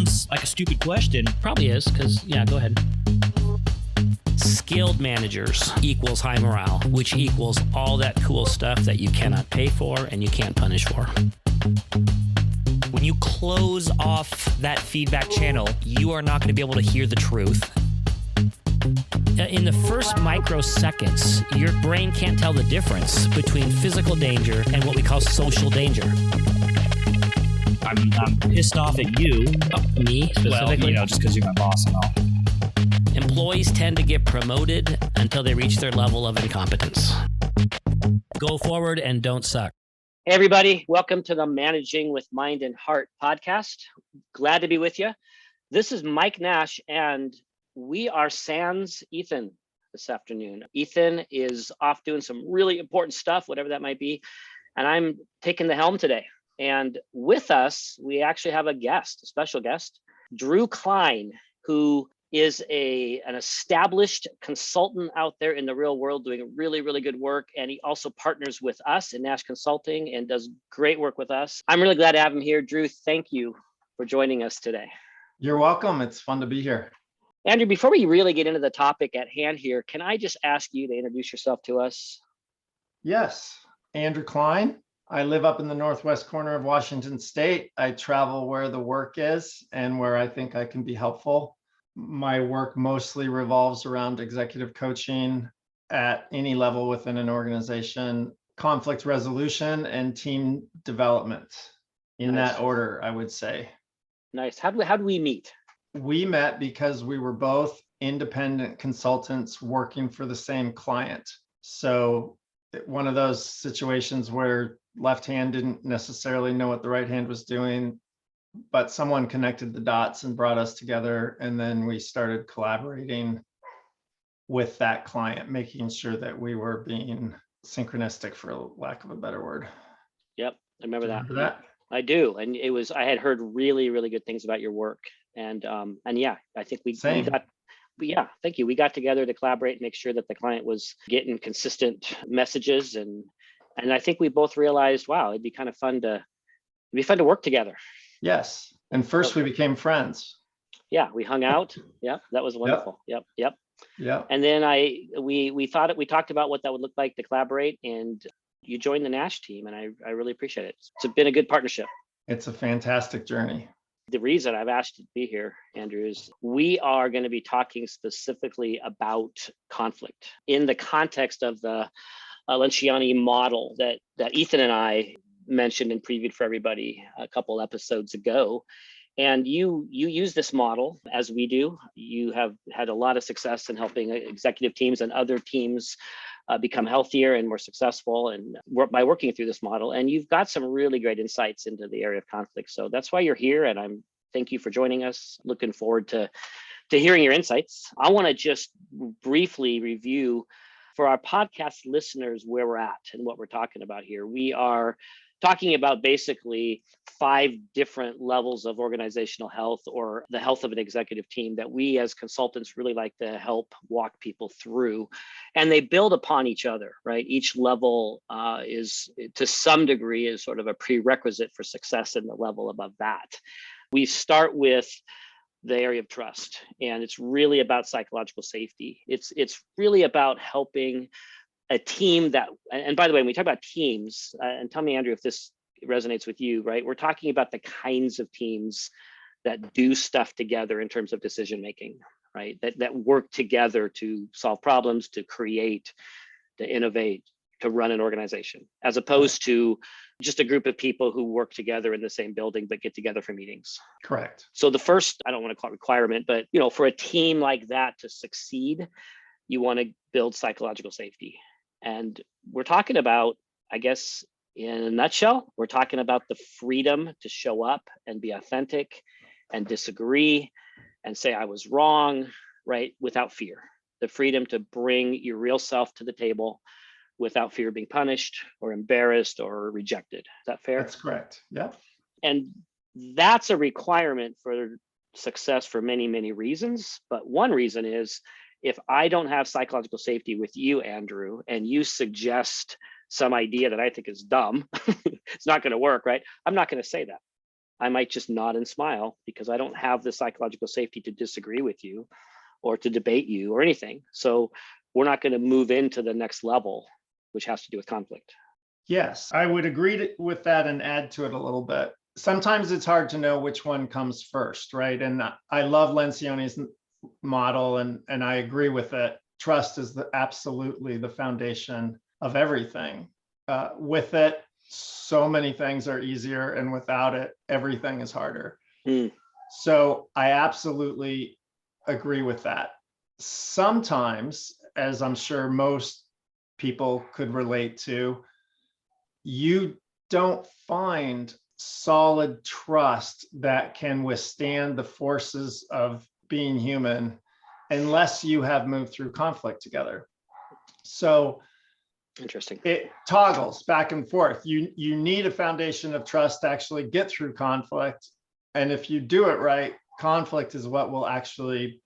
sounds like a stupid question. Probably is, because, yeah, go ahead. Skilled managers equals high morale, which equals all that cool stuff that you cannot pay for and you can't punish for. When you close off that feedback channel, you are not going to be able to hear the truth. In the first microseconds, your brain can't tell the difference between physical danger and what we call social danger. I'm pissed off at you. Me, specifically? Well, just because you're my boss and all. Employees tend to get promoted until they reach their level of incompetence. Go forward and don't suck. Hey everybody, welcome to the Managing with Mind and Heart podcast. Glad to be with you. This is Mike Nash, and we are sans Ethan this afternoon. Ethan is off doing some really important stuff, whatever that might be, and I'm taking the helm today. And with us, we actually have a special guest, Andrew Cline, who is an established consultant out there in the real world doing really, really good work. And he also partners with us in Nash Consulting and does great work with us. I'm really glad to have him here. Drew, thank you for joining us today. You're welcome. It's fun to be here. Andrew, before we really get into the topic at hand here, can I just ask you to introduce yourself to us? Yes, Andrew Cline. I live up in the northwest corner of Washington State. I travel where the work is and where I think I can be helpful. My work mostly revolves around executive coaching at any level within an organization, conflict resolution, and team development. In Nice. that order, I would say. Nice. How do we meet? We met because we were both independent consultants working for the same client. So one of those situations where left hand didn't necessarily know what the right hand was doing, but someone connected the dots and brought us together. And then we started collaborating with that client, making sure that we were being synchronistic, for lack of a better word. Yep, I remember that. Remember that? I do. And I had heard really, really good things about your work. And yeah, I think we got, thank you. We got together to collaborate and make sure that the client was getting consistent messages. And I think we both realized, wow, it'd be kind of fun to work together. Yes. And first we became friends. Yeah, we hung out. Yeah, that was wonderful. Yep. Yeah. And then we talked about what that would look like to collaborate, and you joined the Nash team, and I really appreciate it. It's been a good partnership. It's a fantastic journey. The reason I've asked you to be here, Andrew, is we are going to be talking specifically about conflict in the context of the Lencioni model that Ethan and I mentioned and previewed for everybody a couple episodes ago. And you use this model as we do. You have had a lot of success in helping executive teams and other teams become healthier and more successful, and by working through this model. And you've got some really great insights into the area of conflict. So that's why you're here. And thank you for joining us. Looking forward to hearing your insights. I want to just briefly review for our podcast listeners where we're at and what we're talking about here. We are talking about basically 5 different levels of organizational health, or the health of an executive team, that we as consultants really like to help walk people through. And they build upon each other, right? Each level is, to some degree, is sort of a prerequisite for success in the level above that. We start with the area of trust, and it's really about psychological safety. It's really about helping a team that, and by the way, when we talk about teams, and tell me, Andrew, if this resonates with you, right? We're talking about the kinds of teams that do stuff together in terms of decision making, right? That work together to solve problems, to create, to innovate, to run an organization, as opposed to just a group of people who work together in the same building but get together for meetings. Correct. So the first, I don't want to call it requirement, but for a team like that to succeed, you want to build psychological safety. And we're talking about, I guess, in a nutshell, we're talking about the freedom to show up and be authentic and disagree and say, I was wrong, right? Without fear. The freedom to bring your real self to the table without fear of being punished or embarrassed or rejected. Is that fair? That's correct. Yeah. And that's a requirement for success for many, many reasons. But one reason is, if I don't have psychological safety with you, Andrew, and you suggest some idea that I think is dumb, it's not going to work, right? I'm not going to say that. I might just nod and smile because I don't have the psychological safety to disagree with you or to debate you or anything. So we're not going to move into the next level, which has to do with conflict. Yes, I would agree with that and add to it a little bit. Sometimes it's hard to know which one comes first, right? And I love Lencioni's model, and I agree with it. Trust is absolutely the foundation of everything. With it, so many things are easier, and without it, everything is harder. So I absolutely agree with that. Sometimes, as I'm sure most people could relate to, you don't find solid trust that can withstand the forces of being human unless you have moved through conflict together. So interesting. It toggles back and forth. You need a foundation of trust to actually get through conflict. And if you do it right, conflict is what will actually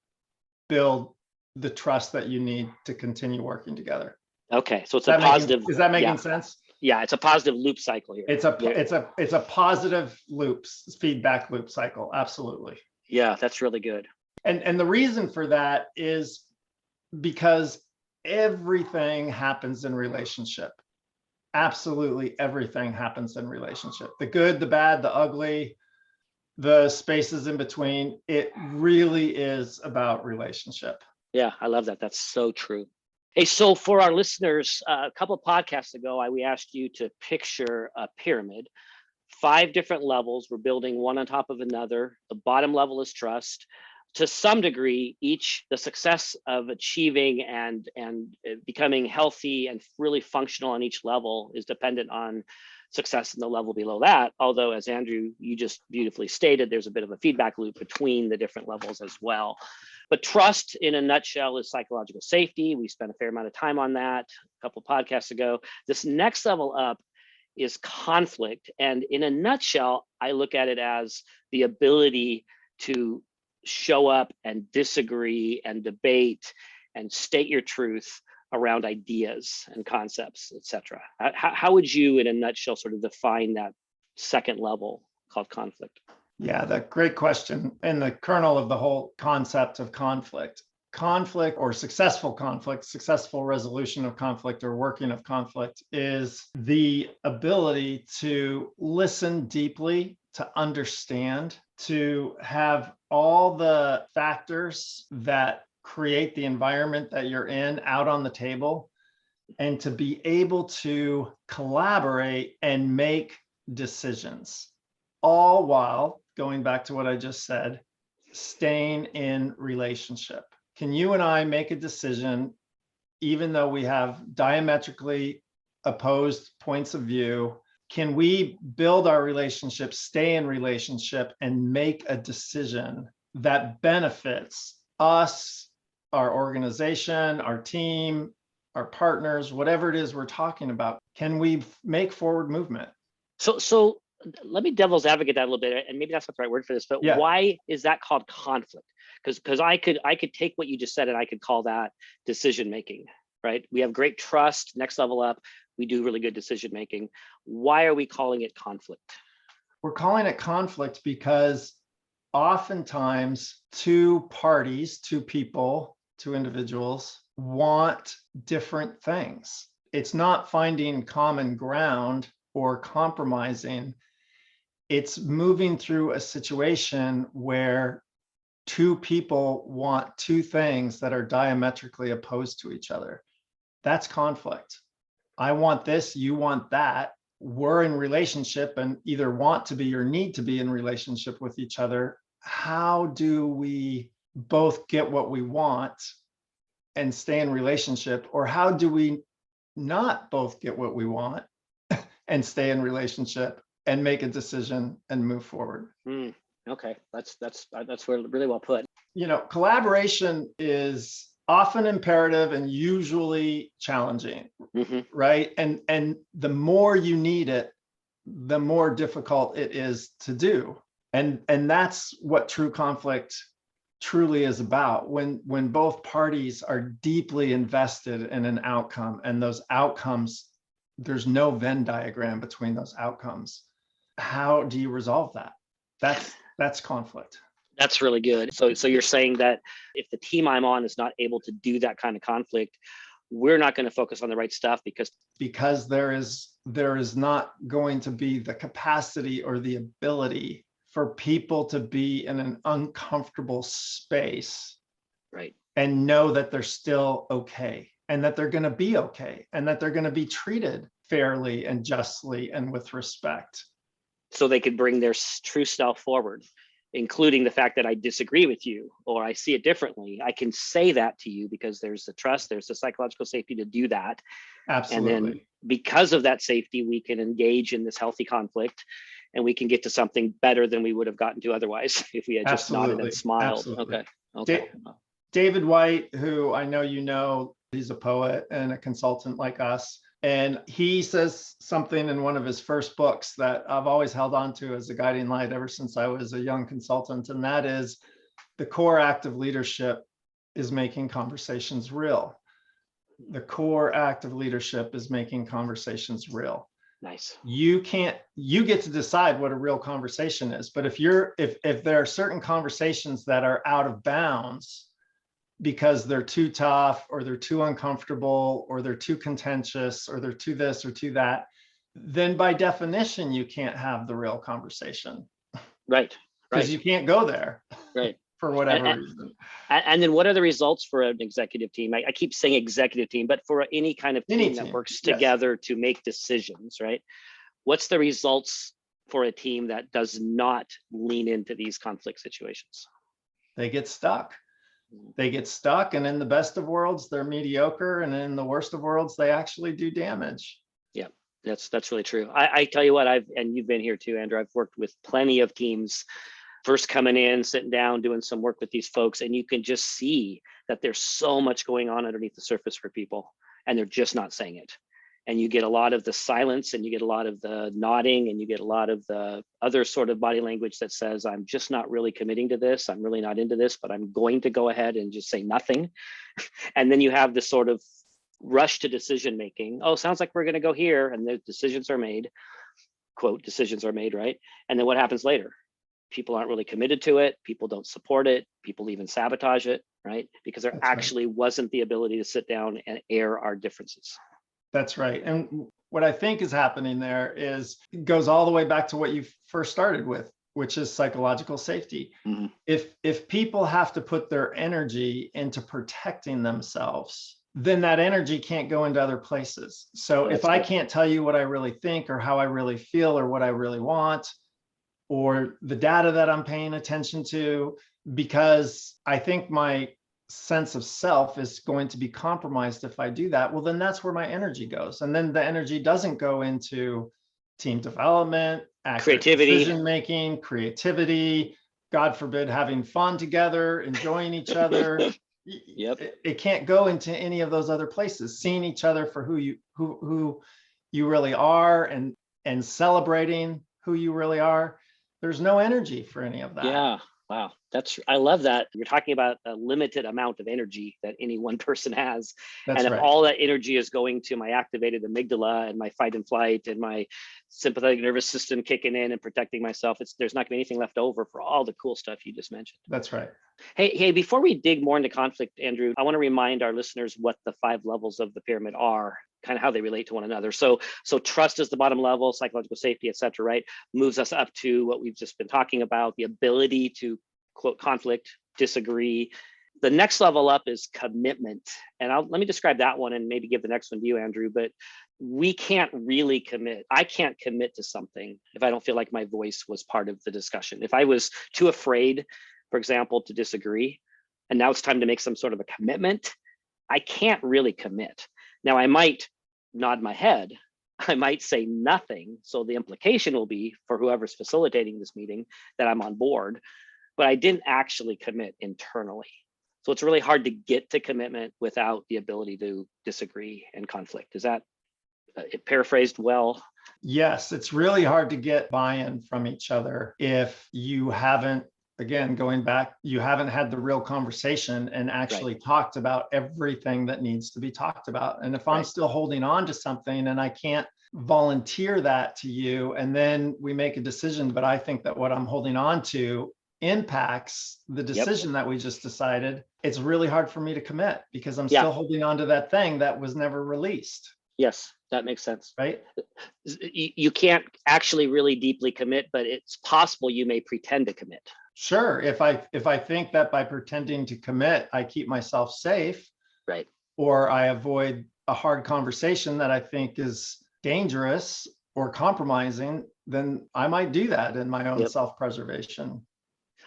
build the trust that you need to continue working together. Okay, so it's a positive. Is that making sense? Yeah, it's a positive loop cycle here. It's a positive feedback loop cycle. Absolutely. Yeah, that's really good. And the reason for that is because everything happens in relationship. Absolutely everything happens in relationship. The good, the bad, the ugly, the spaces in between. It really is about relationship. Yeah, I love that. That's so true. Hey, so for our listeners, a couple of podcasts ago, we asked you to picture a pyramid, 5 different levels. We're building one on top of another. The bottom level is trust. To some degree, the success of achieving and becoming healthy and really functional on each level is dependent on success in the level below that. Although, as Andrew, you just beautifully stated, there's a bit of a feedback loop between the different levels as well. But trust, in a nutshell, is psychological safety. We spent a fair amount of time on that a couple of podcasts ago. This next level up is conflict. And in a nutshell, I look at it as the ability to show up and disagree and debate and state your truth around ideas and concepts, etc. How would you, in a nutshell, sort of define that second level called conflict? Yeah, that's a great question. And the kernel of the whole concept of conflict or successful resolution of conflict or working of conflict is the ability to listen deeply, to understand, to have all the factors that create the environment that you're in out on the table, and to be able to collaborate and make decisions, all while, going back to what I just said, staying in relationship. Can you and I make a decision, even though we have diametrically opposed points of view? Can we build our relationship, stay in relationship, and make a decision that benefits us, our organization, our team, our partners, whatever it is we're talking about? Can we make forward movement? So let me devil's advocate that a little bit, and maybe that's not the right word for this, but yeah. Why is that called conflict? Because I could take what you just said and I could call that decision making, right? We have great trust, next level up, we do really good decision making. Why are we calling it conflict? We're calling it conflict because oftentimes two people, two individuals want different things. It's not finding common ground or compromising. It's moving through a situation where two people want two things that are diametrically opposed to each other. That's conflict. I want this, you want that. We're in relationship and either want to be or need to be in relationship with each other. How do we both get what we want and stay in relationship? Or how do we not both get what we want and stay in relationship and make a decision and move forward? Okay, that's really well put. Collaboration is often imperative and usually challenging, right? And the more you need it, the more difficult it is to do. And that's what true conflict truly is about. When both parties are deeply invested in an outcome, and those outcomes, there's no Venn diagram between those outcomes. How do you resolve that? That's conflict. That's really good. So you're saying that if the team I'm on is not able to do that kind of conflict, we're not going to focus on the right stuff because there is not going to be the capacity or the ability for people to be in an uncomfortable space, right, and know that they're still okay, and that they're going to be okay, and that they're going to be treated fairly and justly and with respect. So they could bring their true self forward, including the fact that I disagree with you or I see it differently. I can say that to you because there's the trust, there's the psychological safety to do that. Absolutely. And then because of that safety, we can engage in this healthy conflict and we can get to something better than we would have gotten to otherwise if we had just nodded and smiled. Absolutely. Okay. David White, who I know you know, he's a poet and a consultant like us. And he says something in one of his first books that I've always held on to as a guiding light ever since I was a young consultant. And that is, the core act of leadership is making conversations real. The core act of leadership is making conversations real. Nice. You get to decide what a real conversation is. But if there are certain conversations that are out of bounds because they're too tough or they're too uncomfortable or they're too contentious or they're too this or too that, then by definition, you can't have the real conversation. Right. Because you can't go there. Right. For whatever reason. And then what are the results for an executive team? I keep saying executive team, but for any kind of team that works together to make decisions, right? What's the results for a team that does not lean into these conflict situations? They get stuck. And in the best of worlds, they're mediocre. And in the worst of worlds, they actually do damage. Yeah, that's really true. I tell you what, and you've been here too, Andrew, I've worked with plenty of teams, first coming in, sitting down, doing some work with these folks, and you can just see that there's so much going on underneath the surface for people, and they're just not saying it. And you get a lot of the silence, and you get a lot of the nodding, and you get a lot of the other sort of body language that says, I'm just not really committing to this. I'm really not into this, but I'm going to go ahead and just say nothing. And then you have this sort of rush to decision making. Oh, sounds like we're going to go here. And the decisions are made, quote, decisions are made, right? And then what happens later? People aren't really committed to it. People don't support it. People even sabotage it, right? Because there actually wasn't the ability to sit down and air our differences. That's right. And what I think is happening there is it goes all the way back to what you first started with, which is psychological safety. Mm-hmm. If people have to put their energy into protecting themselves, then that energy can't go into other places. So if I can't tell you what I really think or how I really feel or what I really want, or the data that I'm paying attention to, because I think my sense of self is going to be compromised if I do that, well, then that's where my energy goes. And then the energy doesn't go into team development, creativity, decision-making, creativity, God forbid, having fun together, enjoying each other. Yep. It can't go into any of those other places. Seeing each other for who you really are and celebrating who you really are. There's no energy for any of that. Yeah. Wow. I love that. You're talking about a limited amount of energy that any one person has. That's and if right. all that energy is going to my activated amygdala and my fight and flight and my sympathetic nervous system kicking in and protecting myself, there's not gonna be anything left over for all the cool stuff you just mentioned. That's right. Hey, before we dig more into conflict, Andrew, I want to remind our listeners what the 5 levels of the pyramid are, kind of how they relate to one another. So trust is the bottom level, psychological safety, et cetera, right? Moves us up to what we've just been talking about, the ability to quote conflict, disagree. The next level up is commitment. And let me describe that one and maybe give the next one to you, Andrew, but we can't really commit. I can't commit to something if I don't feel like my voice was part of the discussion. If I was too afraid, for example, to disagree, and now it's time to make some sort of a commitment, I can't really commit. Now, I might nod my head, I might say nothing. So the implication will be for whoever's facilitating this meeting that I'm on board, but I didn't actually commit internally. So it's really hard to get to commitment without the ability to disagree and conflict. Is that paraphrased well? Yes, it's really hard to get buy-in from each other if you haven't, again, going back, you haven't had the real conversation and actually talked about everything that needs to be talked about. And if I'm still holding on to something and I can't volunteer that to you, and then we make a decision, but I think that what I'm holding on to impacts the decision that we just decided, it's really hard for me to commit because I'm still holding on to that thing that was never released. Yes, that makes sense. Right? You can't actually really deeply commit, but it's possible you may pretend to commit. Sure. If I think that by pretending to commit, I keep myself safe, right, or I avoid a hard conversation that I think is dangerous or compromising, then I might do that in my own self-preservation.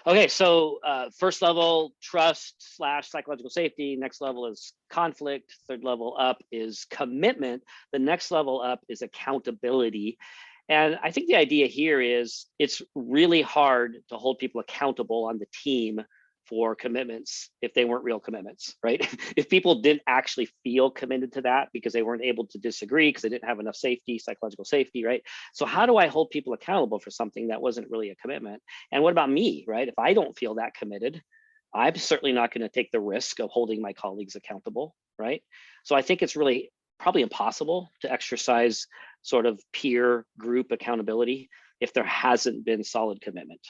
Okay, so first level, trust / psychological safety. Next level is conflict. Third level up is commitment. The next level up is accountability. And I think the idea here is it's really hard to hold people accountable on the team for commitments if they weren't real commitments, right? If people didn't actually feel committed to that because they weren't able to disagree because they didn't have enough safety, psychological safety, right? So how do I hold people accountable for something that wasn't really a commitment? And what about me, right? If I don't feel that committed, I'm certainly not going to take the risk of holding my colleagues accountable, right? So I think it's really probably impossible to exercise sort of peer group accountability if there hasn't been solid commitment.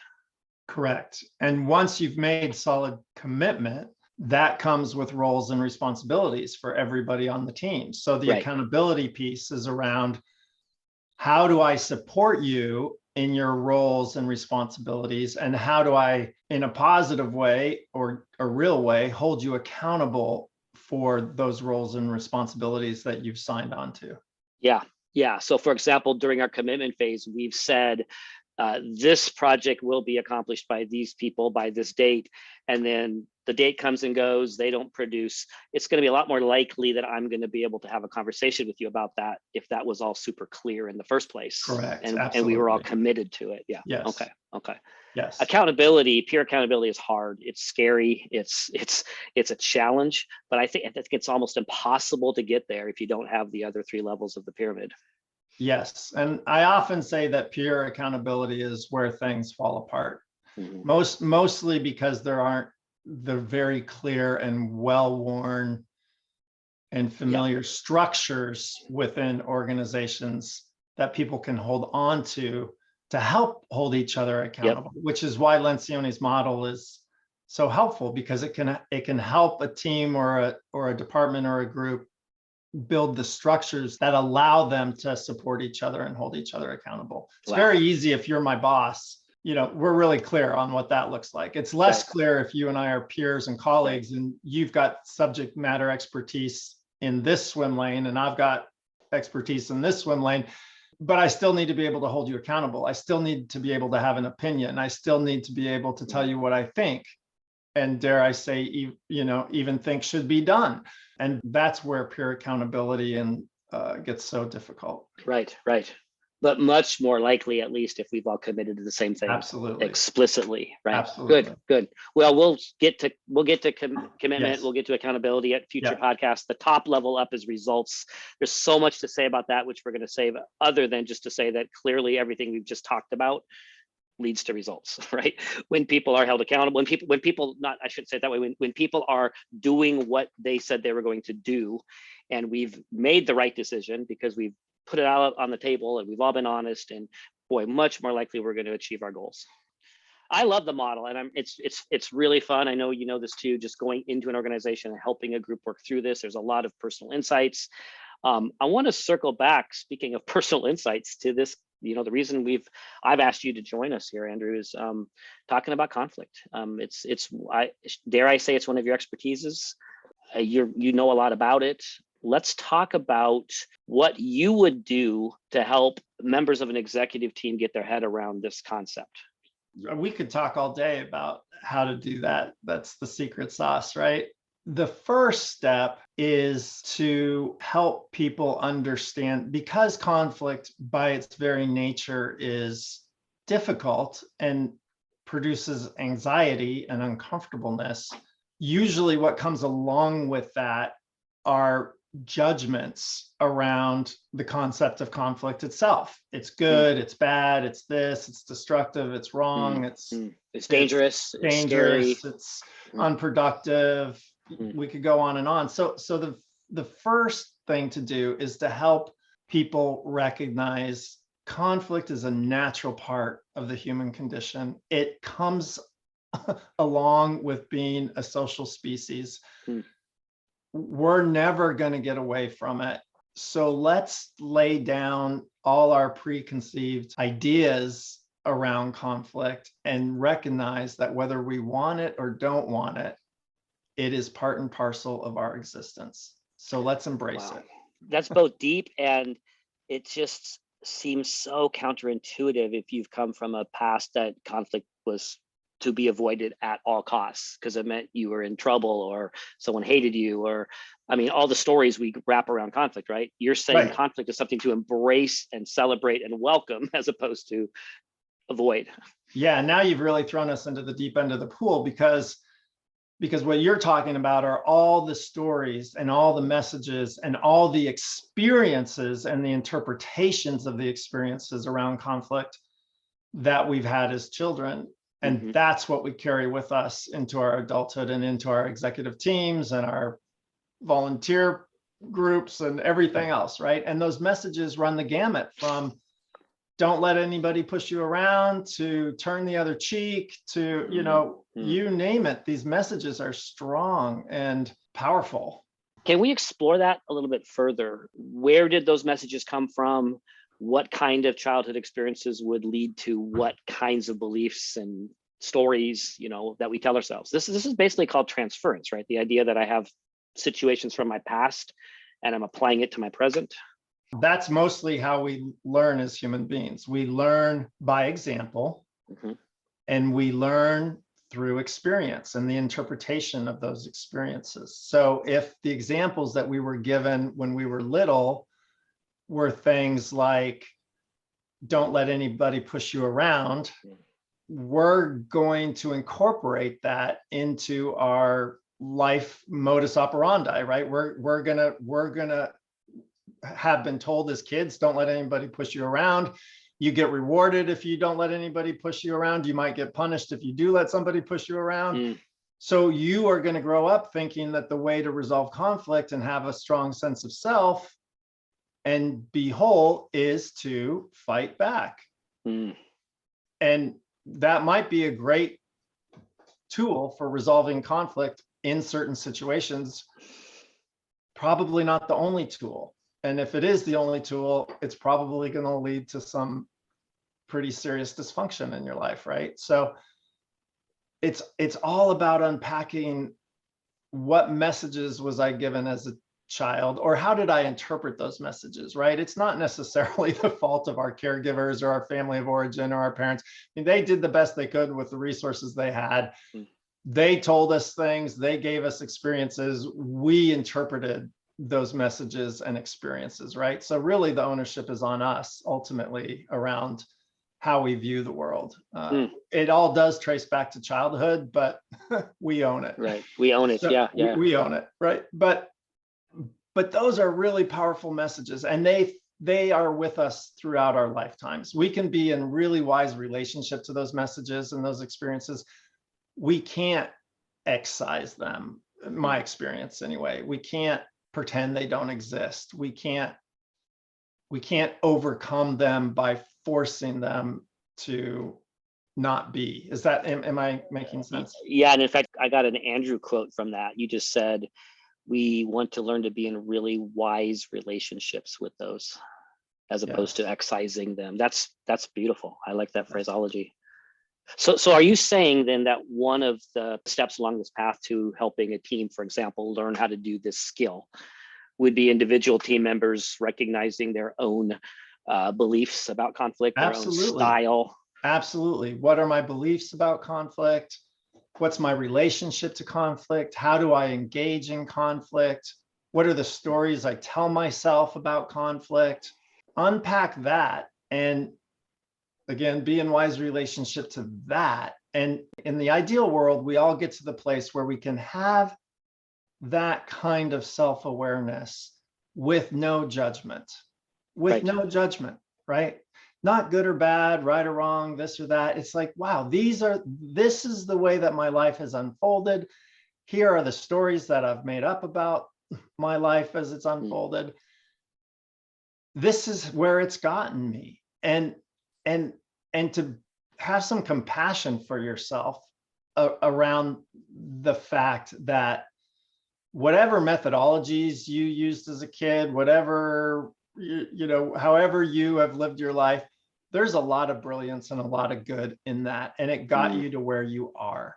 Correct. And once you've made solid commitment, that comes with roles and responsibilities for everybody on the team. So the accountability piece is around, how do I support you in your roles and responsibilities? And how do I, in a positive way or a real way, hold you accountable for those roles and responsibilities that you've signed on to? Yeah. So for example, during our commitment phase, we've said, this project will be accomplished by these people by this date. And then the date comes and goes, they don't produce. It's going to be a lot more likely that I'm going to be able to have a conversation with you about that if that was all super clear in the first place. Correct. And we were all committed to it. Yeah. Yes. Okay. Yes. Accountability, peer accountability is hard. It's scary. It's a challenge, but I think it's almost impossible to get there if you don't have the other three levels of the pyramid. Yes. And I often say that peer accountability is where things fall apart. Mm-hmm. Mostly because there aren't the very clear and well-worn and familiar structures within organizations that people can hold on to help hold each other accountable, which is why Lencioni's model is so helpful, because it can help a team or a department or a group build the structures that allow them to support each other and hold each other accountable. It's very easy if you're my boss, we're really clear on what that looks like. It's less clear if you and I are peers and colleagues and you've got subject matter expertise in this swim lane and I've got expertise in this swim lane, but I still need to be able to hold you accountable. I still need to be able to have an opinion. I still need to be able to tell you what I think. And dare I say, even think should be done. And that's where peer accountability gets so difficult. Right. But much more likely, at least, if we've all committed to the same thing. Absolutely. Explicitly, right? Absolutely. Good. Well, we'll get to commitment. Yes. We'll get to accountability at future podcasts. The top level up is results. There's so much to say about that, which we're going to save, other than just to say that clearly everything we've just talked about leads to results, right? When people are held accountable, when people I shouldn't say it that way, when people are doing what they said they were going to do, and we've made the right decision because we've put it out on the table and we've all been honest, and boy, much more likely we're going to achieve our goals. I love the model, and it's really fun. I know you know this too, just going into an organization and helping a group work through this. There's a lot of personal insights. I want to circle back, speaking of personal insights, to this. The reason I've asked you to join us here, Andrew, is talking about conflict. Dare I say it's one of your expertises. You know a lot about it. Let's talk about what you would do to help members of an executive team get their head around this concept. We could talk all day about how to do that. That's the secret sauce, right? The first step is to help people understand, because conflict by its very nature is difficult and produces anxiety and uncomfortableness. Usually what comes along with that are judgments around the concept of conflict itself. It's good, it's bad, it's this, it's destructive, it's wrong, it's dangerous, it's scary, it's unproductive. We could go on and on. So the first thing to do is to help people recognize conflict is a natural part of the human condition. It comes along with being a social species. We're never going to get away from it. So let's lay down all our preconceived ideas around conflict and recognize that whether we want it or don't want it, it is part and parcel of our existence. So let's embrace it. That's both deep, and it just seems so counterintuitive if you've come from a past that conflict was to be avoided at all costs because it meant you were in trouble or someone hated you, or I mean, all the stories we wrap around conflict, right? You're saying Right. Conflict is something to embrace and celebrate and welcome as opposed to avoid. Yeah, now you've really thrown us into the deep end of the pool because what you're talking about are all the stories and all the messages and all the experiences and the interpretations of the experiences around conflict that we've had as children. And that's what we carry with us into our adulthood and into our executive teams and our volunteer groups and everything else, right? And those messages run the gamut from don't let anybody push you around to turn the other cheek to, you know, you name it. These messages are strong and powerful. Can we explore that a little bit further? Where did those messages come from? What kind of childhood experiences would lead to what kinds of beliefs and stories, you know, that we tell ourselves? This is basically called transference, right? The idea that I have situations from my past and I'm applying it to my present. That's mostly how we learn as human beings. We learn by example, and we learn through experience and the interpretation of those experiences. So if the examples that we were given when we were little were things like, don't let anybody push you around, we're going to incorporate that into our life modus operandi, right? We're gonna have been told as kids, don't let anybody push you around. You get rewarded if you don't let anybody push you around. You might get punished if you do let somebody push you around. So you are going to grow up thinking that the way to resolve conflict and have a strong sense of self and be whole is to fight back. And that might be a great tool for resolving conflict in certain situations. Probably not the only tool. And if it is the only tool, it's probably going to lead to some pretty serious dysfunction in your life, right? So it's all about unpacking what messages was I given as a child, or how did I interpret those messages, right? It's not necessarily the fault of our caregivers or our family of origin or our parents. I mean, they did the best they could with the resources they had. They told us things, they gave us experiences, we interpreted those messages and experiences, right? So really the ownership is on us ultimately around how we view the world. It all does trace back to childhood, but we own it. Right, we own it, So we own it, right? But those are really powerful messages, and they are with us throughout our lifetimes. We can be in really wise relationship to those messages and those experiences. We can't excise them, in my experience anyway. We can't pretend they don't exist. We can't overcome them by forcing them to not be. Is that, am I making sense? Yeah, and in fact, I got an Andrew quote from that. You just said, we want to learn to be in really wise relationships with those, as opposed to excising them. That's beautiful. I like that phraseology. So are you saying then that one of the steps along this path to helping a team, for example, learn how to do this skill would be individual team members recognizing their own beliefs about conflict, their own style? Absolutely. What are my beliefs about conflict? What's my relationship to conflict? How do I engage in conflict? What are the stories I tell myself about conflict? Unpack that, and again, be in wise relationship to that. And in the ideal world, we all get to the place where we can have that kind of self-awareness with no judgment, no judgment, right? Not good or bad, right or wrong, this or that. It's like, wow, this is the way that my life has unfolded. Here are the stories that I've made up about my life as it's unfolded. this is where it's gotten me. And to have some compassion for yourself around the fact that whatever methodologies you used as a kid, whatever, however you have lived your life, there's a lot of brilliance and a lot of good in that. And it got you to where you are.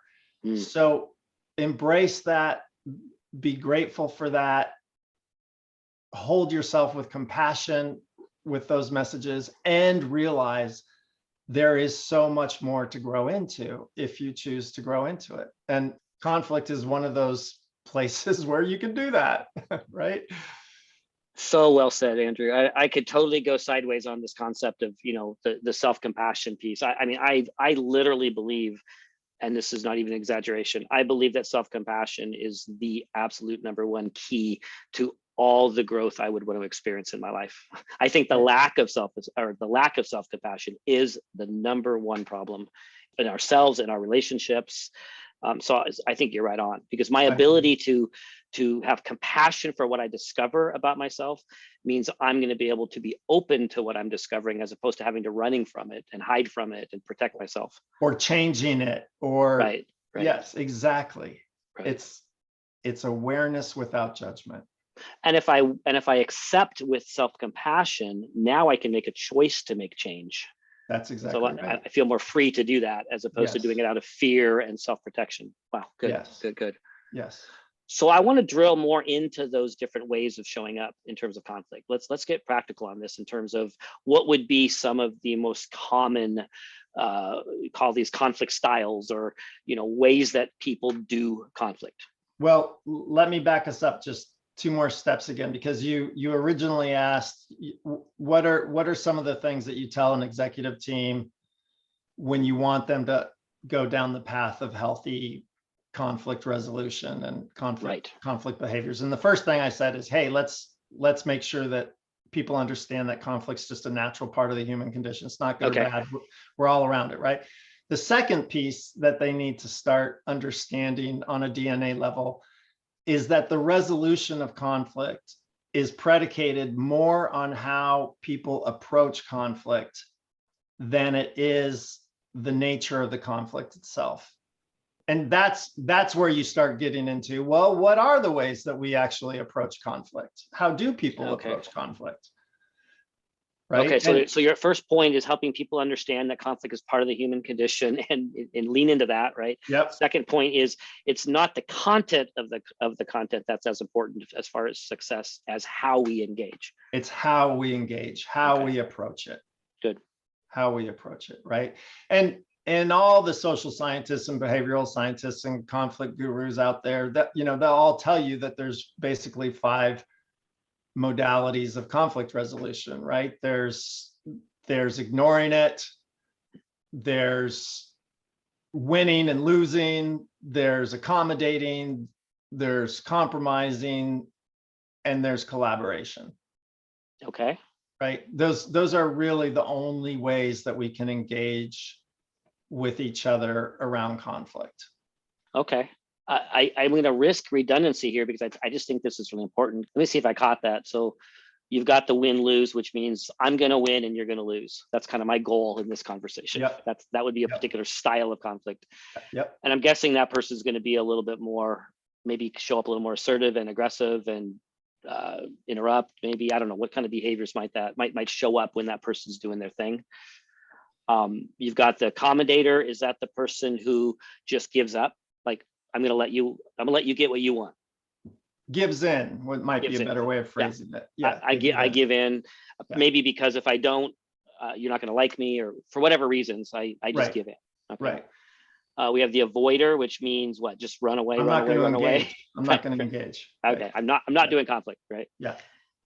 So embrace that, be grateful for that, hold yourself with compassion with those messages, and realize there is so much more to grow into if you choose to grow into it. And conflict is one of those places where you can do that, right? So well said, Andrew. I could totally go sideways on this concept of, the self-compassion piece. I mean, I literally believe, and this is not even an exaggeration, I believe that self-compassion is the absolute number one key to all the growth I would want to experience in my life. I think the lack of self-compassion is the number one problem in ourselves, in our relationships. So I think you're right on, because my ability to have compassion for what I discover about myself means I'm going to be able to be open to what I'm discovering, as opposed to having to running from it and hide from it and protect myself. Or changing it, or right. Yes, exactly. Right. It's awareness without judgment. And if I accept with self-compassion, now I can make a choice to make change. That's exactly right. I feel more free to do that, as opposed to doing it out of fear and self-protection. Wow, good, yes. good. Yes. So I want to drill more into those different ways of showing up in terms of conflict. Let's get practical on this in terms of what would be some of the most common, call these conflict styles, or ways that people do conflict. Well, let me back us up just 2 more steps again, because you originally asked what are some of the things that you tell an executive team when you want them to go down the path of healthy conflict resolution and conflict behaviors. And the first thing I said is, hey, let's make sure that people understand that conflict's just a natural part of the human condition. It's not good or bad. We're all around it, right? The second piece that they need to start understanding on a DNA level is that the resolution of conflict is predicated more on how people approach conflict than it is the nature of the conflict itself. And that's where you start getting into, well, what are the ways that we actually approach conflict? How do people approach conflict? Right. Okay, so your first point is helping people understand that conflict is part of the human condition, and lean into that, right? Yep. Second point is, it's not the content of the content that's as important as far as success as how we engage. It's how we engage, how we approach it. Good. How we approach it, right? And all the social scientists and behavioral scientists and conflict gurus out there, that they'll all tell you that there's basically 5 modalities of conflict resolution, right? There's ignoring it, there's winning and losing, there's accommodating, there's compromising, and there's collaboration. Okay. Right? Those are really the only ways that we can engage with each other around conflict. Okay. I'm going to risk redundancy here, because I just think this is really important. Let me see if I caught that. So you've got the win-lose, which means I'm going to win and you're going to lose. That's kind of my goal in this conversation. Yep. That would be a particular style of conflict. Yep. And I'm guessing that person is going to be a little bit more, maybe show up a little more assertive and aggressive and interrupt. Maybe, I don't know, what kind of behaviors might show up when that person's doing their thing. You've got the accommodator. Is that the person who just gives up? Like, I'm gonna let you get what you want. Gives in, what might be a better way of phrasing it. Yeah, I give in, maybe because if I don't, you're not gonna like me, or for whatever reasons, I just give in. Okay. Right. We have the avoider, which means what? Just run away, run away. I'm not going to engage. Okay, I'm not doing conflict, right? Yeah.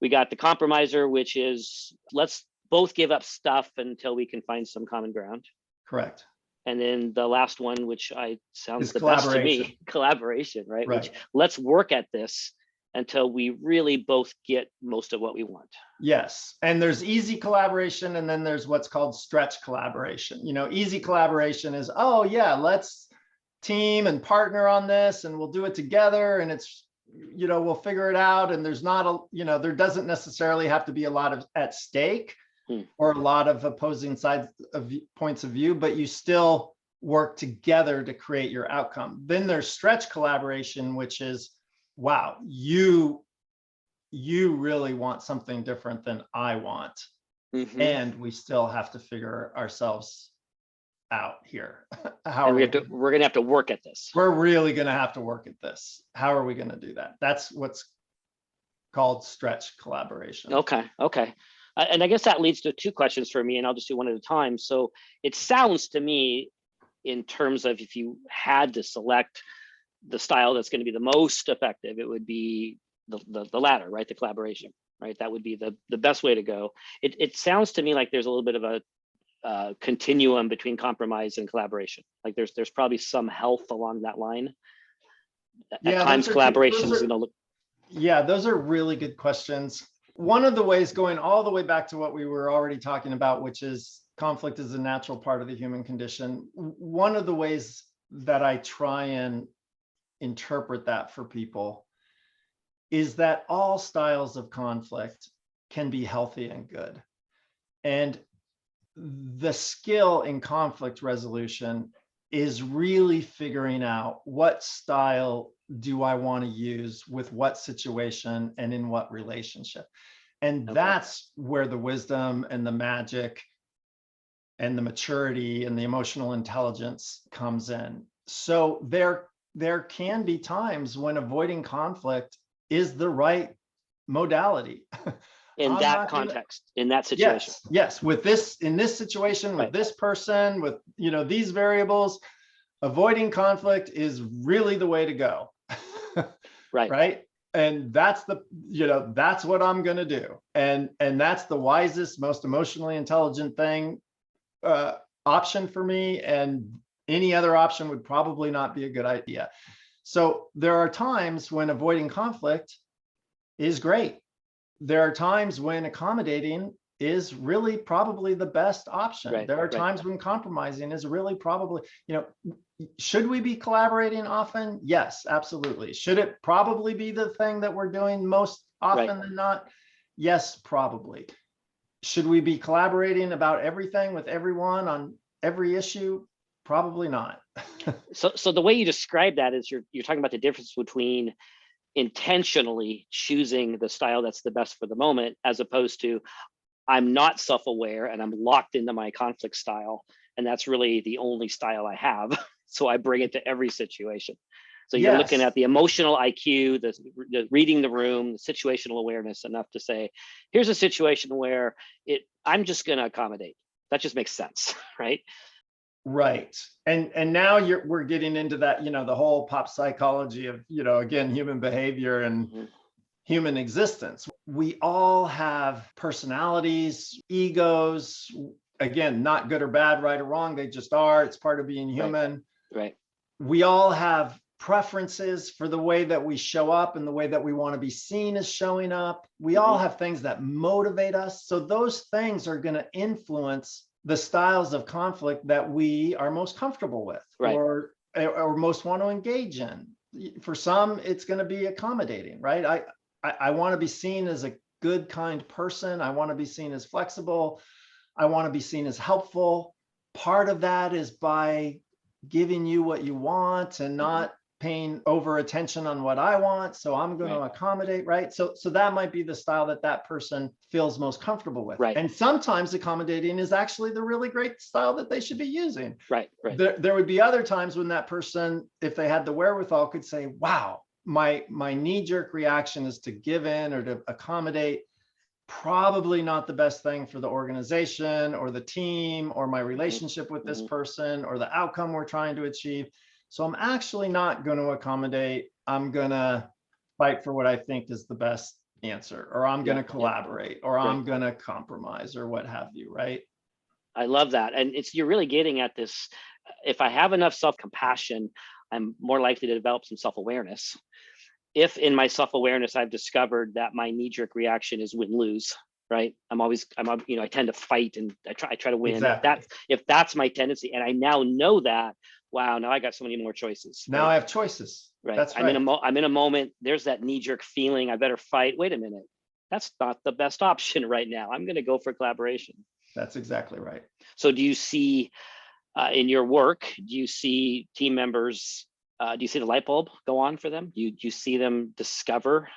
We got the compromiser, which is, let's both give up stuff until we can find some common ground. Correct. And then the last one, which sounds the best to me, collaboration, right? Which, let's work at this until we really both get most of what we want. Yes. And there's easy collaboration, and then there's what's called stretch collaboration. Easy collaboration is, oh yeah, let's team and partner on this and we'll do it together. And it's, we'll figure it out. And there's not there doesn't necessarily have to be a lot of at stake or a lot of opposing sides of points of view, but you still work together to create your outcome. Then there's stretch collaboration, which is, wow, you really want something different than I want. And we still have to figure ourselves out here. We're going to have to work at this. We're really going to have to work at this. How are we going to do that? That's what's called stretch collaboration. Okay. And I guess that leads to two questions for me, and I'll just do one at a time. So it sounds to me, in terms of if you had to select the style that's going to be the most effective, it would be the latter, right? The collaboration, right? That would be the best way to go. It sounds to me like there's a little bit of a continuum between compromise and collaboration. Like there's probably some health along that line. At times collaboration is going to look. Yeah, those are really good questions. One of the ways, going all the way back to what we were already talking about, which is conflict is a natural part of the human condition. One of the ways that I try and interpret that for people is that all styles of conflict can be healthy and good. And the skill in conflict resolution is really figuring out what style do I want to use with what situation and in what relationship. And that's where the wisdom and the magic and the maturity and the emotional intelligence comes in. So there can be times when avoiding conflict is the right modality. In that context, in that situation. Yes. In this situation, with this person, with these variables, avoiding conflict is really the way to go. Right. And that's that's what I'm going to do. And that's the wisest, most emotionally intelligent option for me. And any other option would probably not be a good idea. So there are times when avoiding conflict is great. There are times when accommodating is really probably the best option. There are times when compromising is really probably, should we be collaborating often? Yes, absolutely. Should it probably be the thing that we're doing most often than not? Yes, probably. Should we be collaborating about everything with everyone on every issue? Probably not. So the way you describe that is you're talking about the difference between intentionally choosing the style that's the best for the moment, as opposed to I'm not self-aware and I'm locked into my conflict style, and that's really the only style I have. So I bring it to every situation. So you're looking at the emotional IQ, the reading the room, the situational awareness enough to say, here's a situation where I'm just going to accommodate. That just makes sense, right? Right. And now we're getting into that, the whole pop psychology of, again, human behavior and human existence. We all have personalities, egos, again, not good or bad, right or wrong. They just are. It's part of being human. Right. We all have preferences for the way that we show up and the way that we want to be seen as showing up. We all have things that motivate us. So those things are going to influence the styles of conflict that we are most comfortable with or most want to engage in. For some, it's going to be accommodating, right? I want to be seen as a good, kind person. I want to be seen as flexible. I want to be seen as helpful. Part of that is by giving you what you want and not paying over attention on what I want. So I'm going to accommodate, right? So that might be the style that person feels most comfortable with. Right. And sometimes accommodating is actually the really great style that they should be using. Right. There would be other times when that person, if they had the wherewithal, could say, wow, my knee-jerk reaction is to give in or to accommodate. Probably not the best thing for the organization or the team or my relationship with this person or the outcome we're trying to achieve. So I'm actually not going to accommodate. I'm going to fight for what I think is the best answer, or I'm going to collaborate, or I'm going to compromise, or what have you, right? I love that. And you're really getting at this. If I have enough self-compassion, I'm more likely to develop some self-awareness. If in my self-awareness, I've discovered that my knee-jerk reaction is win-lose, right? I tend to fight and I try to win. Exactly. If that's my tendency, and I now know that, wow, now I got so many more choices. Now right? I have choices. Right. That's I'm right. in a moment. There's that knee-jerk feeling. I better fight. Wait a minute. That's not the best option right now. I'm going to go for collaboration. That's exactly right. So do you see in your work, do you see team members, do you see the light bulb go on for them? Do you see them discover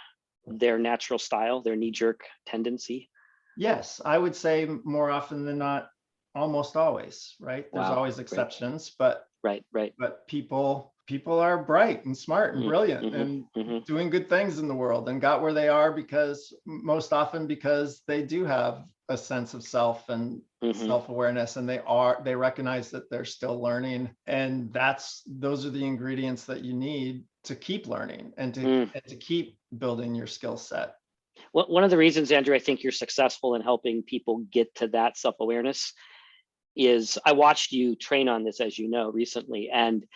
their natural style, their knee-jerk tendency? Yes, I would say more often than not, almost always, right? There's Wow, always great. exceptions, but Right. but people are bright and smart and brilliant and doing good things in the world and got where they are because most often because they do have a sense of self and self-awareness, and they recognize that they're still learning, and those are the ingredients that you need to keep learning and to keep building your skill set. Well, one of the reasons, Andrew, I think you're successful in helping people get to that self-awareness is I watched you train on this, as you know, recently, and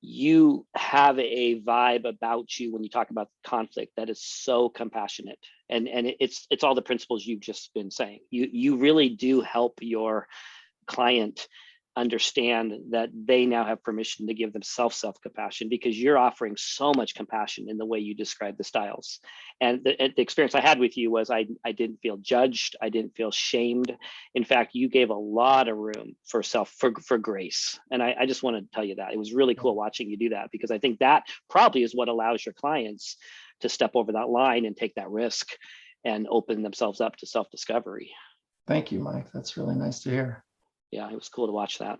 you have a vibe about you when you talk about conflict that is so compassionate, and it's all the principles you've just been saying. You really do help your client understand that they now have permission to give themselves self-compassion, because you're offering so much compassion in the way you describe the styles. And the experience I had with you was I didn't feel judged. I didn't feel shamed. In fact, you gave a lot of room for grace. And I just want to tell you that. It was really cool watching you do that, because I think that probably is what allows your clients to step over that line and take that risk and open themselves up to self-discovery. Thank you, Mike. That's really nice to hear. Yeah, it was cool to watch that.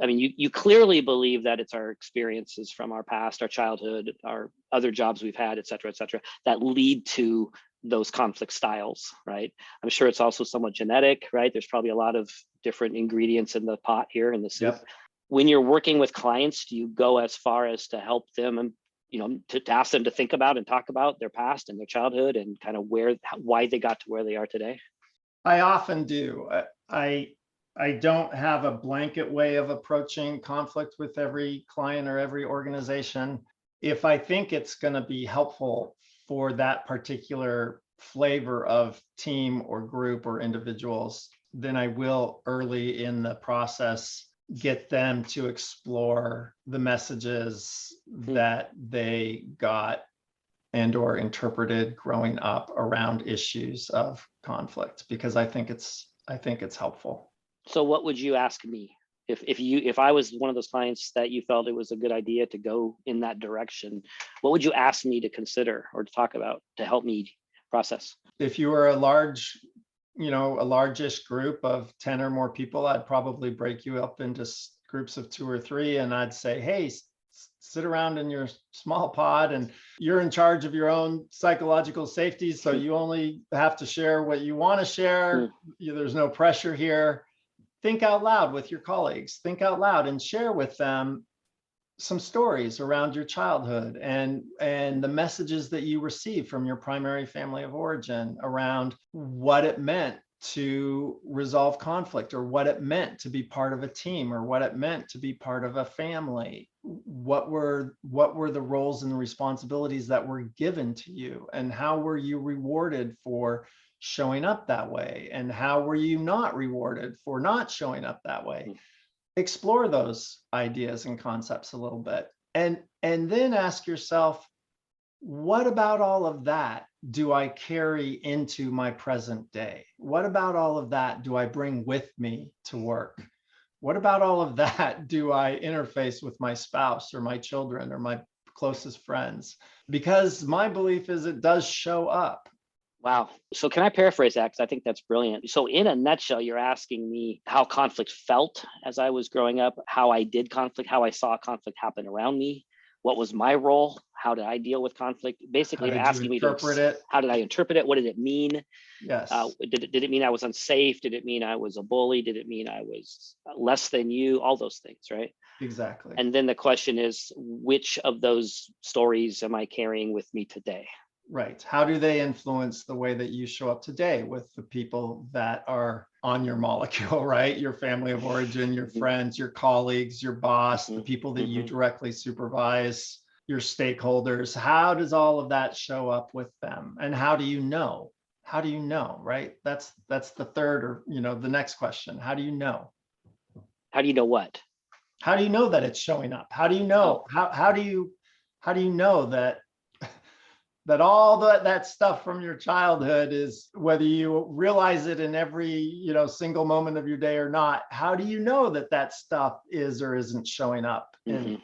I mean, you clearly believe that it's our experiences from our past, our childhood, our other jobs we've had, et cetera, that lead to those conflict styles, right? I'm sure it's also somewhat genetic, right? There's probably a lot of different ingredients in the pot here in the soup. Yep. When you're working with clients, do you go as far as to help them and, to ask them to think about and talk about their past and their childhood and kind of why they got to where they are today? I often do. I don't have a blanket way of approaching conflict with every client or every organization. If I think it's going to be helpful for that particular flavor of team or group or individuals, then I will early in the process get them to explore the messages that they got and or interpreted growing up around issues of conflict, because I think it's helpful. So what would you ask me if I was one of those clients that you felt it was a good idea to go in that direction? What would you ask me to consider or to talk about to help me process? If you were a largish group of 10 or more people, I'd probably break you up into groups of 2 or 3, and I'd say, hey, sit around in your small pod, and you're in charge of your own psychological safety, so you only have to share what you want to share. There's no pressure here. Think out loud with your colleagues. Think out loud and share with them some stories around your childhood and the messages that you received from your primary family of origin around what it meant to resolve conflict, or what it meant to be part of a team, or what it meant to be part of a family. What were the roles and the responsibilities that were given to you, and how were you rewarded for showing up that way, and how were you not rewarded for not showing up that way? Explore those ideas and concepts a little bit, and then ask yourself, what about all of that do I carry into my present day? What about all of that do I bring with me to work? What about all of that do I interface with my spouse or my children or my closest friends? Because my belief is it does show up. Wow. So can I paraphrase that? Because I think that's brilliant. So in a nutshell, you're asking me how conflict felt as I was growing up, how I did conflict, how I saw conflict happen around me. What was my role? How did I deal with conflict? Basically, you're asking me how did I interpret it? What did it mean? Yes. Did it mean I was unsafe? Did it mean I was a bully? Did it mean I was less than you? All those things, right? Exactly. And then the question is, which of those stories am I carrying with me today? Right. How do they influence the way that you show up today with the people that are on your molecule, right? Your family of origin, your friends, your colleagues, your boss, the people that you directly supervise, your stakeholders. How does all of that show up with them? And how do you know? how do you know, right? That's the third, or, the next question. How do you know? How do you know what? How do you know that it's showing up? How do you know? How do you know that all that stuff from your childhood is, whether you realize it in every, single moment of your day or not, how do you know that stuff is or isn't showing up in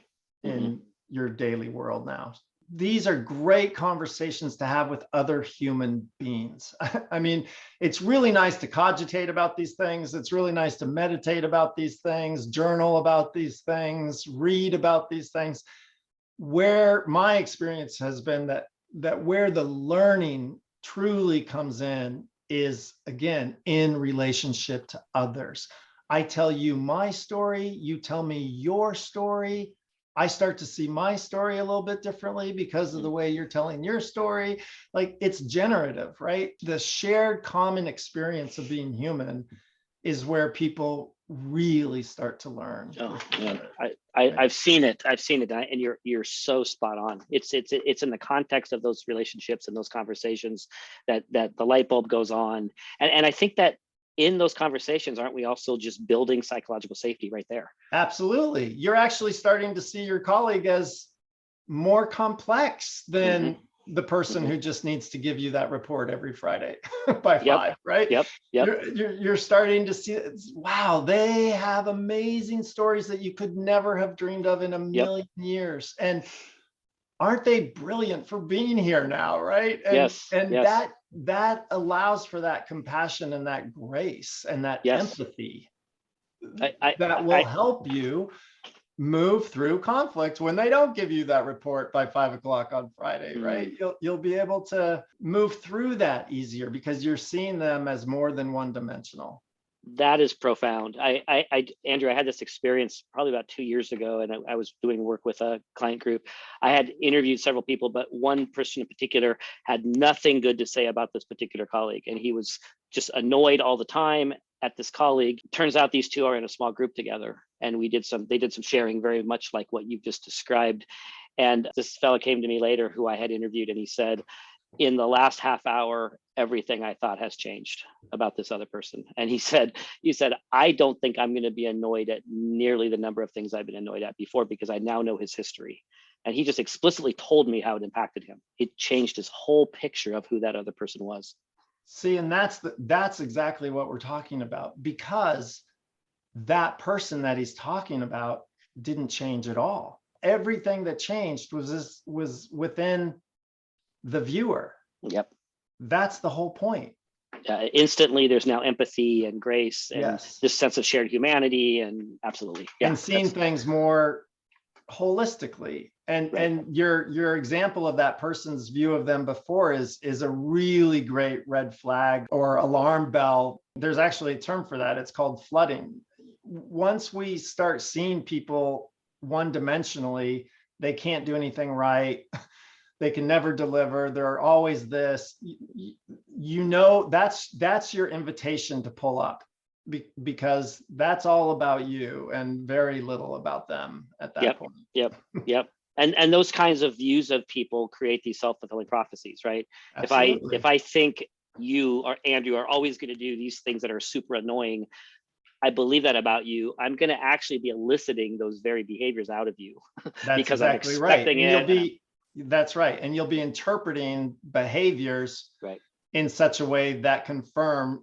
your daily world now? These are great conversations to have with other human beings. I mean, it's really nice to cogitate about these things. It's really nice to meditate about these things, journal about these things, read about these things. Where my experience has been that where the learning truly comes in is, again, in relationship to others. I tell you my story, you tell me your story. I start to see my story a little bit differently because of the way you're telling your story. Like, it's generative, right? The shared common experience of being human is where people really start to learn. Oh, yeah. I've seen it. And you're so spot on. It's in the context of those relationships and those conversations that the light bulb goes on. And I think that in those conversations, aren't we also just building psychological safety right there? Absolutely. You're actually starting to see your colleague as more complex than the person who just needs to give you that report every Friday by 5, right? Yep. You're starting to see, wow, they have amazing stories that you could never have dreamed of in a million years. And aren't they brilliant for being here now, right? And, yes. that allows for that compassion and that grace and that empathy that will help you move through conflict when they don't give you that report by 5 o'clock on Friday, right? You'll be able to move through that easier because you're seeing them as more than one dimensional. That is profound. Andrew, I had this experience probably about 2 years ago, and I was doing work with a client group. I had interviewed several people, but one person in particular had nothing good to say about this particular colleague. And he was just annoyed all the time at this colleague. Turns out these two are in a small group together, and they did some sharing very much like what you've just described. And this fellow came to me later who I had interviewed, and he said, in the last half hour, everything I thought has changed about this other person. And he said, I don't think I'm going to be annoyed at nearly the number of things I've been annoyed at before because I now know his history. And he just explicitly told me how it impacted him. It changed his whole picture of who that other person was. See, and that's exactly what we're talking about, because that person that he's talking about didn't change at all. Everything that changed was within the viewer. Yep. That's the whole point. Instantly, there's now empathy and grace and this sense of shared humanity, and absolutely. Yeah, and seeing things more holistically. And your example of that person's view of them before is a really great red flag or alarm bell. There's actually a term for that. It's called flooding. Once we start seeing people one-dimensionally, they can't do anything right. They can never deliver. They're always this. That's your invitation to pull up, because that's all about you and very little about them at that point. Yep. And those kinds of views of people create these self-fulfilling prophecies, right? Absolutely. If I think you or Andrew are always going to do these things that are super annoying, I believe that about you, I'm going to actually be eliciting those very behaviors out of you. That's because exactly I'm right. expecting That's right. And you'll be interpreting behaviors in such a way that confirm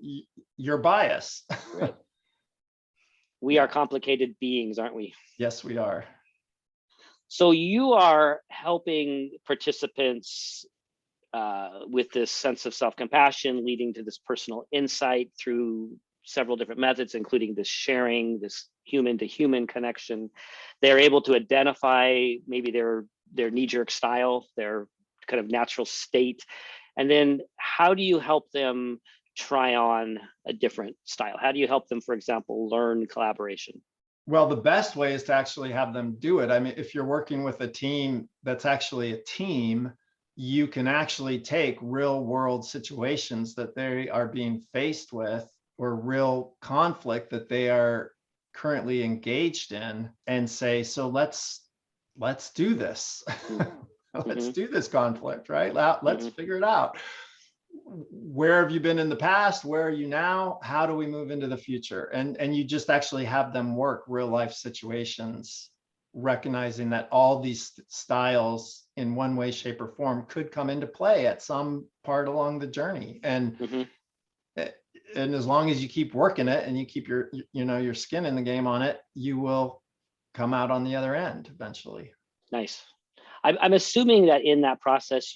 your bias. Right. We are complicated beings, aren't we? Yes, we are. So you are helping participants with this sense of self-compassion, leading to this personal insight through several different methods, including this sharing, this human-to-human connection. They're able to identify maybe their knee-jerk style, their kind of natural state. And then how do you help them try on a different style? How do you help them, for example, learn collaboration? Well, the best way is to actually have them do it. I mean, if you're working with a team that's actually a team, you can actually take real world situations that they are being faced with, or real conflict that they are currently engaged in, and say, so let's do this. Let's do this conflict, right? Let's figure it out. where have you been in the past? Where are you now? How do we move into the future? And you just actually have them work real life situations, recognizing that all these styles in one way, shape, or form could come into play at some part along the journey. And and as long as you keep working it and you keep your your skin in the game on it, you will come out on the other end eventually. Nice. I'm assuming that in that process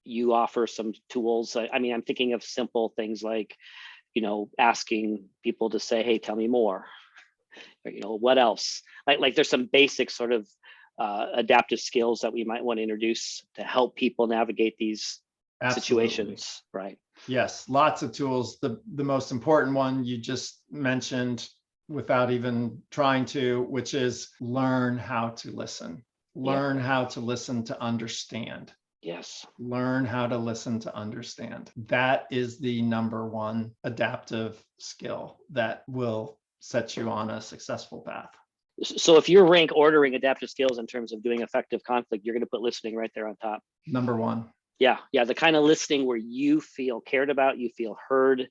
you offer some tools. I mean, I'm thinking of simple things like, asking people to say, hey, tell me more, or, what else? Like there's some basic sort of adaptive skills that we might want to introduce to help people navigate these situations, right? Yes, lots of tools. The most important one you just mentioned without even trying to, which is learn how to listen. Learn how to listen to understand. Yes. Learn how to listen to understand. That is the number one adaptive skill that will set you on a successful path. So if you're rank ordering adaptive skills in terms of doing effective conflict, you're going to put listening right there on top. Number one. Yeah. The kind of listening where you feel cared about, you feel heard,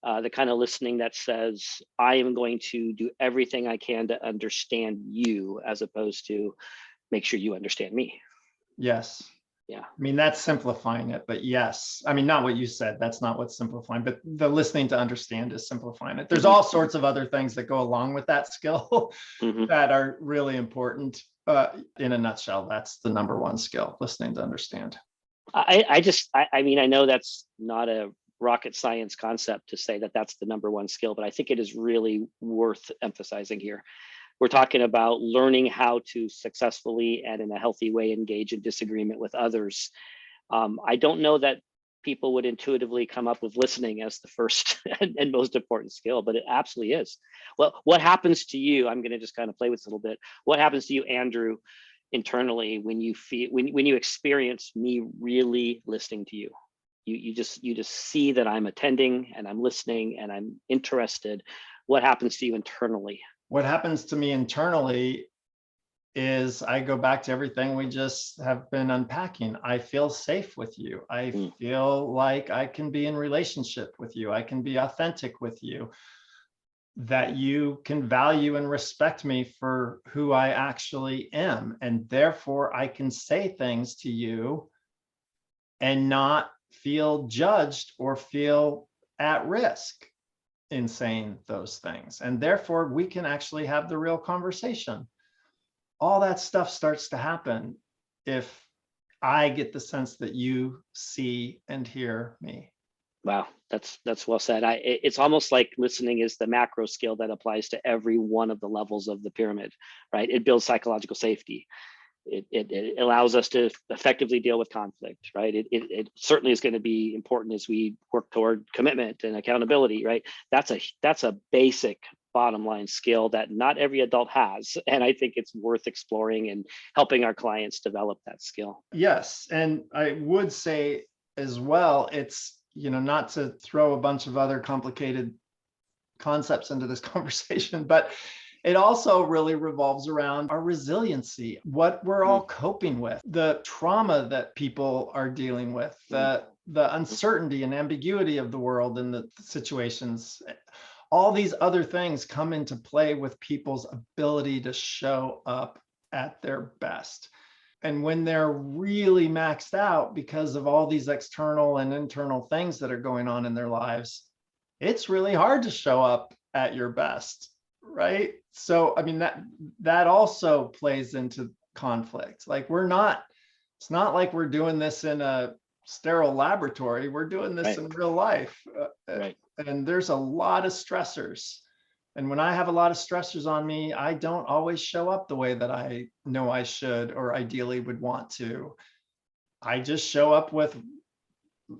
the kind of listening that says, I am going to do everything I can to understand you, as opposed to make sure you understand me. Yes. Yeah. I mean, that's simplifying it, but yes. I mean, not what you said. That's not what's simplifying, but the listening to understand is simplifying it. There's all sorts of other things that go along with that skill that are really important. In a nutshell, that's the number one skill, listening to understand. I mean, I know that's not a rocket science concept to say that that's the number one skill, but I think it is really worth emphasizing here. We're talking about learning how to successfully and in a healthy way engage in disagreement with others. I don't know that people would intuitively come up with listening as the first and most important skill, but it absolutely is. Well, what happens to you? I'm going to just kind of play with this a little bit. What happens to you, Andrew, internally when you feel when you experience me really listening to you? You just see that I'm attending and I'm listening and I'm interested. What happens to you internally? What happens to me internally is I go back to everything we just have been unpacking. I feel safe with you. I feel like I can be in relationship with you. I can be authentic with you, that you can value and respect me for who I actually am. And therefore I can say things to you and not feel judged or feel at risk in saying those things. And therefore we can actually have the real conversation. All that stuff starts to happen if I get the sense that you see and hear me. Wow, that's well said. It's almost like listening is the macro skill that applies to every one of the levels of the pyramid, right? It builds psychological safety. It allows us to effectively deal with conflict, right? It certainly is going to be important as we work toward commitment and accountability, right? That's a basic bottom line skill that not every adult has. And I think it's worth exploring and helping our clients develop that skill. Yes. And I would say as well, it's, not to throw a bunch of other complicated concepts into this conversation, but it also really revolves around our resiliency, what we're all coping with, the trauma that people are dealing with, the uncertainty and ambiguity of the world and the situations. All these other things come into play with people's ability to show up at their best. And when they're really maxed out because of all these external and internal things that are going on in their lives, it's really hard to show up at your best, right? So, I mean, that also plays into conflict. Like it's not like we're doing this in a sterile laboratory. We're doing this in real life. Right. And there's a lot of stressors. And when I have a lot of stressors on me, I don't always show up the way that I know I should or ideally would want to. I just show up with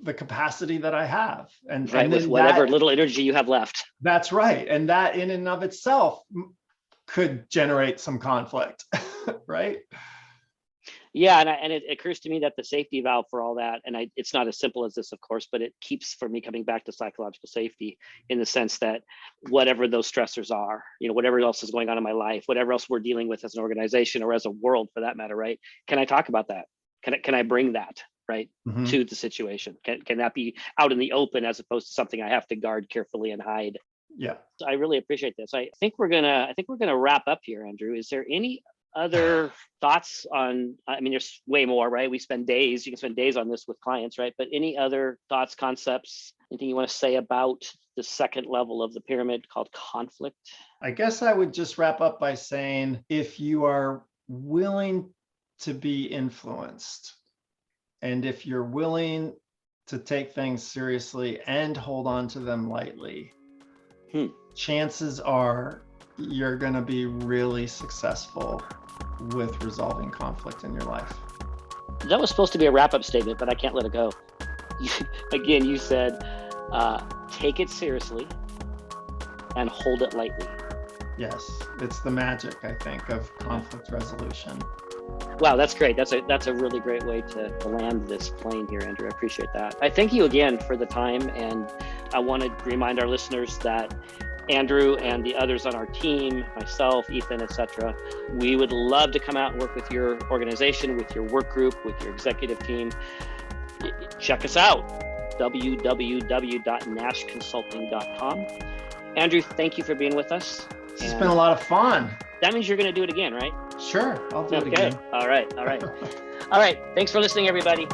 the capacity that I have. And with whatever little energy you have left. That's right. And that in and of itself could generate some conflict, right? Yeah, and it occurs to me that the safety valve for all that, and it's not as simple as this, of course, but it keeps for me coming back to psychological safety in the sense that whatever those stressors are, whatever else is going on in my life, whatever else we're dealing with as an organization or as a world for that matter, right? Can I talk about that? Can I bring that? right, Mhm. to the situation? Can that be out in the open as opposed to something I have to guard carefully and hide? Yeah. So I really appreciate this. I think we're gonna wrap up here, Andrew. Is there any other thoughts on, I mean, there's way more, right? You can spend days on this with clients, right? But any other thoughts, concepts, anything you want to say about the second level of the pyramid called conflict? I guess I would just wrap up by saying, if you are willing to be influenced, and if you're willing to take things seriously and hold on to them lightly, chances are you're going to be really successful with resolving conflict in your life. That was supposed to be a wrap-up statement, but I can't let it go. Again, you said, take it seriously and hold it lightly. Yes, it's the magic, I think, of conflict resolution. Wow, that's great. That's a really great way to land this plane here, Andrew. I appreciate that. I thank you again for the time, and I want to remind our listeners that Andrew and the others on our team, myself, Ethan, etc., we would love to come out and work with your organization, with your work group, with your executive team. Check us out, www.nashconsulting.com. Andrew, thank you for being with us. It's been a lot of fun. That means you're going to do it again, right? Sure, I'll do it again. All right. Thanks for listening, everybody.